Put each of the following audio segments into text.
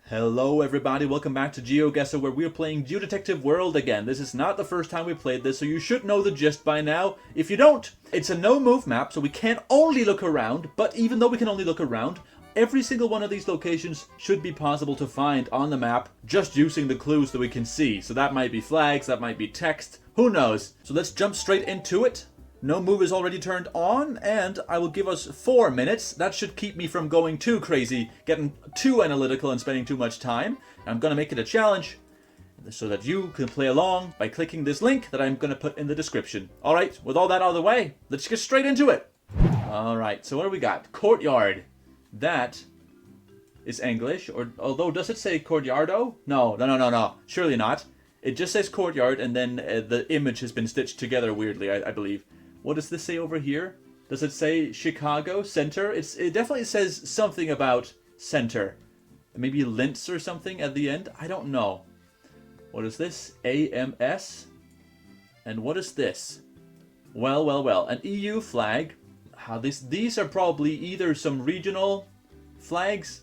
Hello everybody, welcome back to GeoGuessr where we're playing Geodetective World again. This is not the first time we played this, so you should know the gist by now. If you don't, it's a no-move map, so we can only look around, but even though we can only look around, every single one of these locations should be possible to find on the map just using the clues that we can see. So that might be flags, that might be text, who knows. So let's jump straight into it. No move is already turned on, and I will give us 4 minutes. That should keep me from going too crazy, getting too analytical and spending too much time. I'm going to make it a challenge so that you can play along by clicking this link that I'm going to put in the description. Alright, with all that out of the way, let's get straight into it. Alright, so what do we got? Courtyard. That is English, or although does it say courtyardo? No. Surely not. It just says courtyard, and then the image has been stitched together weirdly, I believe. What does this say over here? Does it say Chicago Center? It definitely says something about center. Maybe Linz or something at the end? I don't know. What is this? AMS? And what is this? Well. An EU flag. These are probably either some regional flags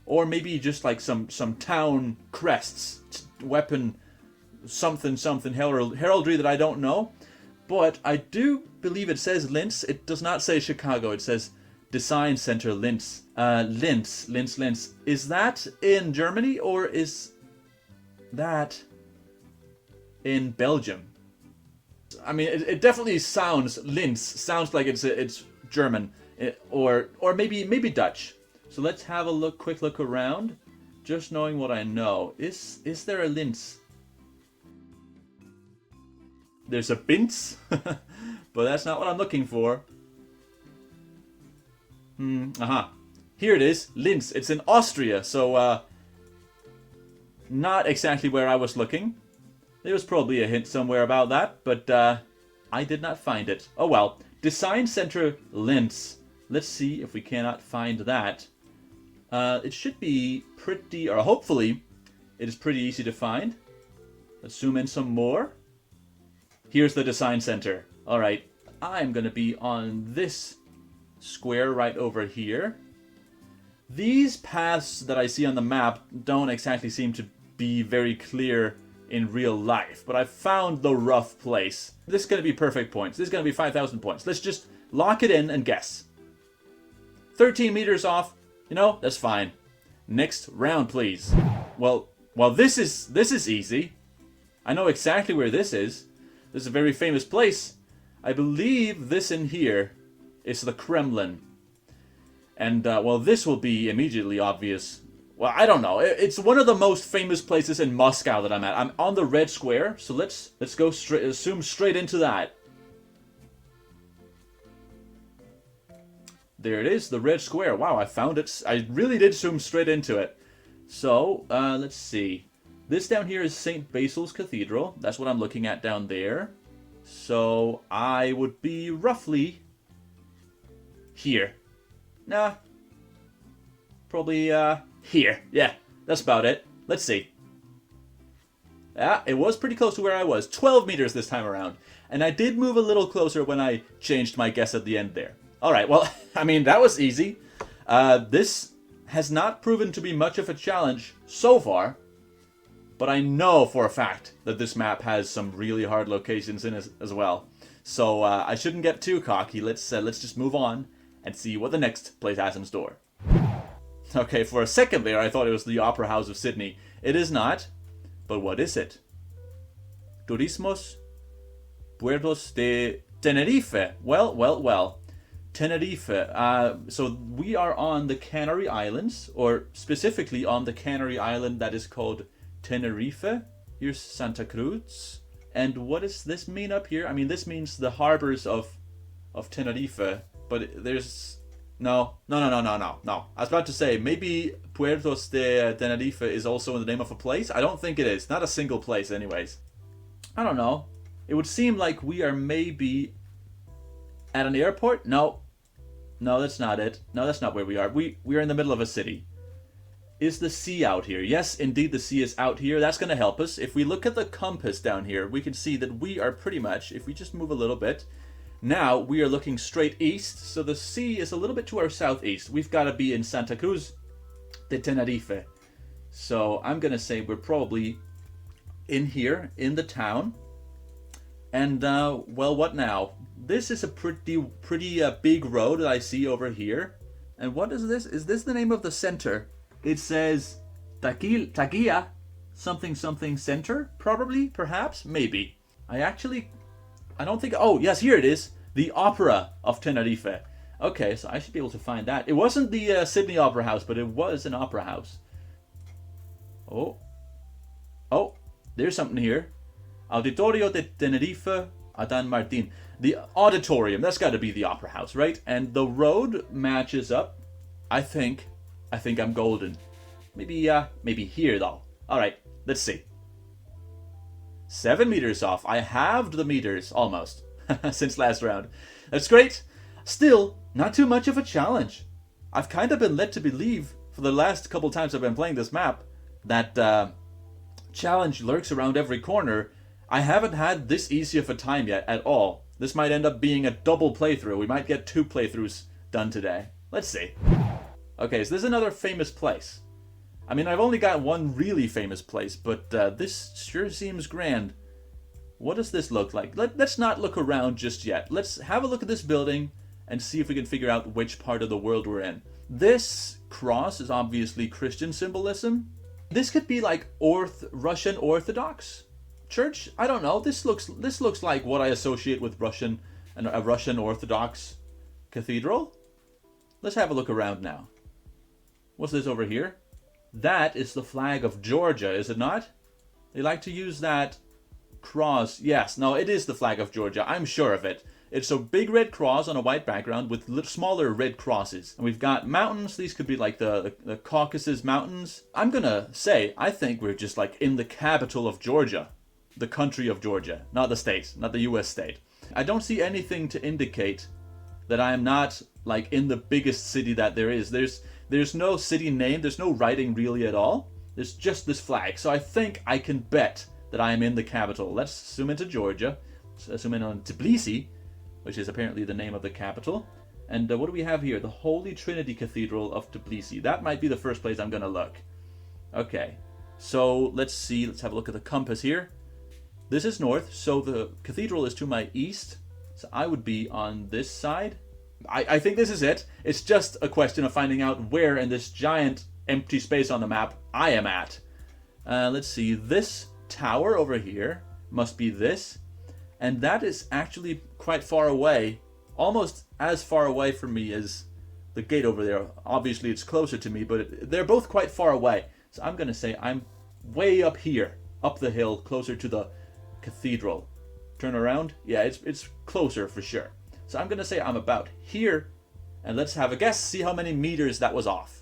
or maybe just like some town crests, weapon something heraldry that I don't know. But I do believe it says Linz. It does not say Chicago. It says Design Center Linz. Linz. Is that in Germany or is that in Belgium? I mean, it definitely sounds Linz. Sounds like it's German or maybe Dutch. So let's have a quick look around. Just knowing what I know, is there a Linz? There's a Binz, but that's not what I'm looking for. Here it is, Linz. It's in Austria, so not exactly where I was looking. There was probably a hint somewhere about that, but I did not find it. Oh well. Design Center Linz. Let's see if we cannot find that. It should be pretty, or hopefully, it is pretty easy to find. Let's zoom in some more. Here's the design center. Alright, I'm going to be on this square right over here. These paths that I see on the map don't exactly seem to be very clear in real life, but I found the rough place. This is going to be perfect points. This is going to be 5,000 points. Let's just lock it in and guess. 13 meters off, that's fine. Next round, please. Well, this is easy. I know exactly where this is. This is a very famous place. I believe this in here is the Kremlin. And, this will be immediately obvious. Well, I don't know. It's one of the most famous places in Moscow that I'm at. I'm on the red square, so let's go zoom straight into that. There it is, the red square. Wow, I found it. I really did zoom straight into it. So, let's see. This down here is St. Basil's Cathedral. That's what I'm looking at down there. So I would be roughly here. Nah. Probably here. Yeah, that's about it. Let's see. Yeah, it was pretty close to where I was. 12 meters this time around. And I did move a little closer when I changed my guess at the end there. Alright, well, I mean, that was easy. This has not proven to be much of a challenge so far. But I know for a fact that this map has some really hard locations in it as well. So I shouldn't get too cocky. Let's just move on and see what the next place has in store. Okay, for a second there I thought it was the Opera House of Sydney. It is not. But what is it? Turismos Puertos de Tenerife. Well. Tenerife. So we are on the Canary Islands, or specifically on the Canary Island that is called Tenerife. Here's Santa Cruz. And what does this mean up here? I mean, this means the harbors of Tenerife. But there's... No. I was about to say, maybe Puertos de Tenerife is also in the name of a place? I don't think it is. Not a single place anyways. I don't know. It would seem like we are maybe at an airport? No, that's not it. No, that's not where we are. We are in the middle of a city. Is the sea out here? Yes, indeed the sea is out here. That's going to help us. If we look at the compass down here, we can see that we are pretty much, if we just move a little bit, now we are looking straight east, so the sea is a little bit to our southeast. We've got to be in Santa Cruz de Tenerife. So I'm gonna say we're probably in here, in the town. And, well, what now? This is a pretty big road that I see over here. And what is this? Is this the name of the center? It says Tagia something something center? Probably? Perhaps? Maybe. I don't think... Oh, yes, here it is. The Opera of Tenerife. Okay, so I should be able to find that. It wasn't the Sydney Opera House, but it was an opera house. Oh. Oh, there's something here. Auditorio de Tenerife, Adan Martin. The auditorium, that's got to be the opera house, right? And the road matches up. I think I'm golden. Maybe here, though. Alright, let's see. 7 meters off. I halved the meters, almost, since last round. That's great. Still, not too much of a challenge. I've kind of been led to believe, for the last couple times I've been playing this map, that challenge lurks around every corner. I haven't had this easy of a time yet at all. This might end up being a double playthrough. We might get 2 playthroughs done today. Let's see. Okay, so this is another famous place. I mean, I've only got one really famous place, but this sure seems grand. What does this look like? Let's not look around just yet. Let's have a look at this building and see if we can figure out which part of the world we're in. This cross is obviously Christian symbolism. This could be like Russian Orthodox Church. I don't know. This looks like what I associate with a Russian Orthodox cathedral. Let's have a look around now. What's this over here? That is the flag of Georgia, is it not? They like to use that cross. Yes, no, it is the flag of Georgia. I'm sure of it. It's a big red cross on a white background with smaller red crosses. And we've got mountains. These could be like the Caucasus Mountains. I'm gonna say, I think we're just like in the capital of Georgia. The country of Georgia. Not the state. Not the US state. I don't see anything to indicate that I am not like in the biggest city that there is. There's no city name. There's no writing really at all. There's just this flag. So I think I can bet that I am in the capital. Let's zoom into Georgia. Let's zoom in on Tbilisi, which is apparently the name of the capital. And what do we have here? The Holy Trinity Cathedral of Tbilisi. That might be the first place I'm going to look. Okay, so let's see. Let's have a look at the compass here. This is north, so the cathedral is to my east. So I would be on this side. I think this is it. It's just a question of finding out where in this giant empty space on the map I am at. Let's see. This tower over here must be this. And that is actually quite far away. Almost as far away from me as the gate over there. Obviously it's closer to me, but they're both quite far away. So I'm going to say I'm way up here. Up the hill, closer to the cathedral. Turn around. Yeah, it's closer for sure. So I'm going to say I'm about here. And let's have a guess. See how many meters that was off.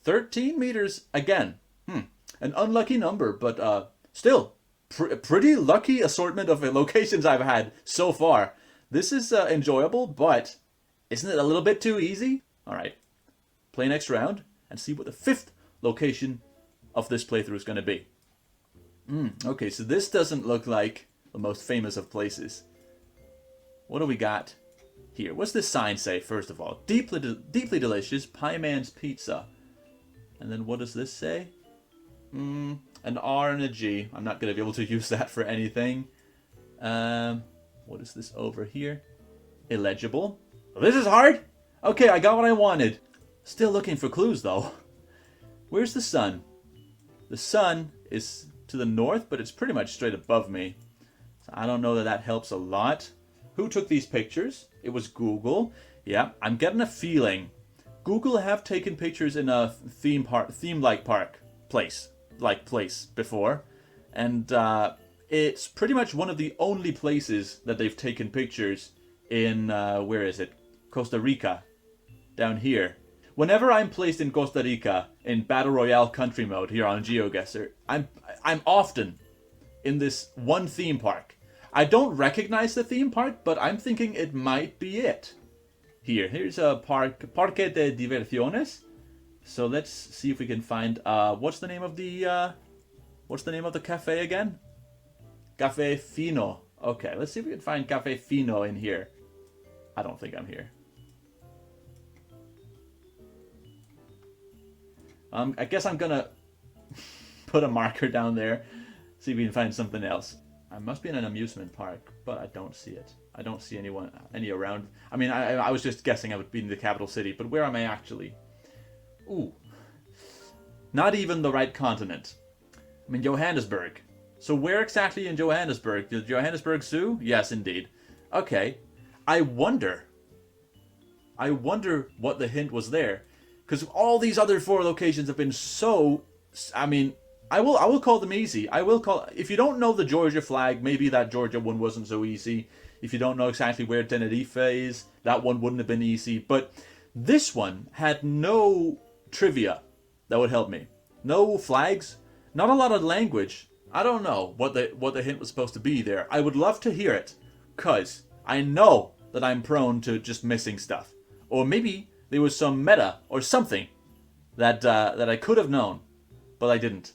13 meters again. An unlucky number, but still. Pretty lucky assortment of locations I've had so far. This is enjoyable, but isn't it a little bit too easy? Alright, play next round and see what the 5th location of this playthrough is going to be. Okay, so this doesn't look like the most famous of places. What do we got here? What's this sign say, first of all? Deeply delicious, Pie Man's Pizza. And then what does this say? An R and a G. I'm not going to be able to use that for anything. What is this over here? Illegible. Well, this is hard. Okay, I got what I wanted. Still looking for clues, though. Where's the sun? The sun is to the north, but it's pretty much straight above me. So I don't know that that helps a lot. Who took these pictures? It was Google. Yeah, I'm getting a feeling. Google have taken pictures in a theme-like place before, and it's pretty much one of the only places that they've taken pictures in where is it? Costa Rica, down here. Whenever I'm placed in Costa Rica in Battle Royale country mode here on GeoGuessr, I'm often in this one theme park. I don't recognize the theme park, but I'm thinking it might be it. Here's a Parque de Diversiones. So let's see if we can find what's the name of the cafe again? Cafe Fino. Okay, let's see if we can find Cafe Fino in here. I don't think I'm here. I guess I'm gonna put a marker down there. See if we can find something else. I must be in an amusement park, but I don't see it. I don't see any around. I mean, I was just guessing I would be in the capital city, but where am I actually? Ooh. Not even the right continent. I'm in Johannesburg. So where exactly in Johannesburg? The Johannesburg Zoo? Yes, indeed. Okay. I wonder what the hint was there. Because all these other 4 locations have been so... I mean, I will call them easy. If you don't know the Georgia flag, maybe that Georgia one wasn't so easy. If you don't know exactly where Tenerife is, that one wouldn't have been easy. But this one had no trivia that would help me. No flags. Not a lot of language. I don't know what the hint was supposed to be there. I would love to hear it. Because I know that I'm prone to just missing stuff. Or maybe there was some meta or something that I could have known. But I didn't.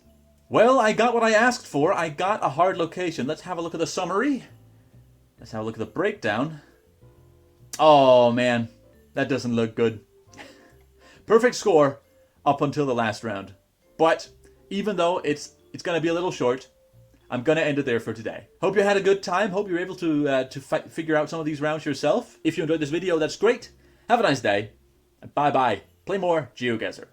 Well, I got what I asked for. I got a hard location. Let's have a look at the summary. Let's have a look at the breakdown. Oh, man. That doesn't look good. Perfect score up until the last round. But even though it's going to be a little short, I'm going to end it there for today. Hope you had a good time. Hope you're able to figure out some of these rounds yourself. If you enjoyed this video, that's great. Have a nice day. And bye-bye. Play more GeoGuessr.